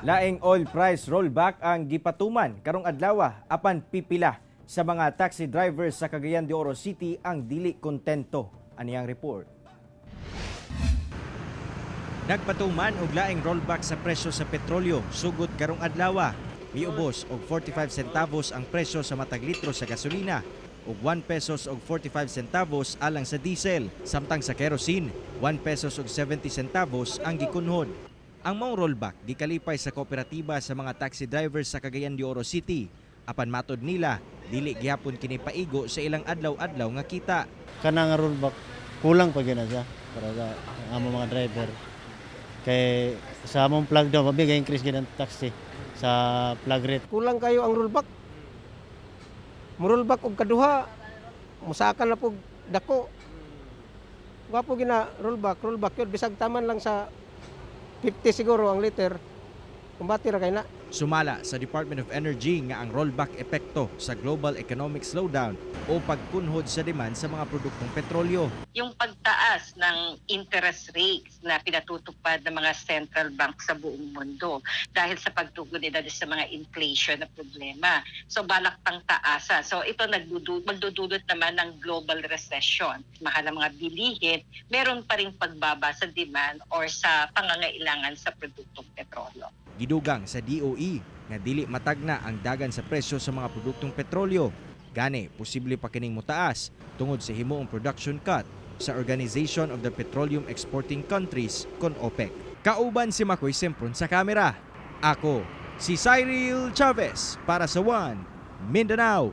Laing oil price rollback ang gipatuman karong adlaw apan pipila sa mga taxi drivers sa Cagayan de Oro City ang dili kontento. Aniyang report. Nagpatuman og laing rollback sa presyo sa petrolyo sugod karong adlaw. Miubos og 45 centavos ang presyo sa matag litro sa gasolina ug 1 pesos og 45 centavos alang sa diesel, samtang sa kerosene 1 pesos og 70 centavos ang gikunhod. Ang maong rollback gikalipay sa kooperatiba sa mga taxi drivers sa Cagayan de Oro City. Apan matod nila, dili gyapon kini paigo sa ilang adlaw-adlaw nga kita. Kana nga rollback kulang pa gyud siya para sa among mga driver. Kay sa among plug daw mabigay increase gyud ang taxi sa plug rate. Kulang kayo ang rollback. Murulback og kaduha. Musakan na pug dako. Wapo gina rollback yun bisag taman lang sa 50 siguro ang liter. Kumbati ra kay na. Sumala sa Department of Energy nga ang rollback epekto sa global economic slowdown o pagkunhod sa demand sa mga produktong petrolyo. Yung pagtaas ng interest rates na pinatutupad ng mga central bank sa buong mundo dahil sa pagtugon nila sa mga inflation na problema. So balak pang taasa. So ito magdudulot naman ng global recession. Mahal ang mga bilihin, meron pa ring pagbaba sa demand or sa pangangailangan sa produktong petrolyo. Gidugang sa DOE nga dili matagna ang dagan sa presyo sa mga produktong petrolyo. Gani, posible pa kining mutaas tungod sa himuong production cut sa Organization of the Petroleum Exporting Countries kon OPEC. Kauban si Makoy Sempron sa kamera. Ako, si Cyril Chavez para sa One Mindanao.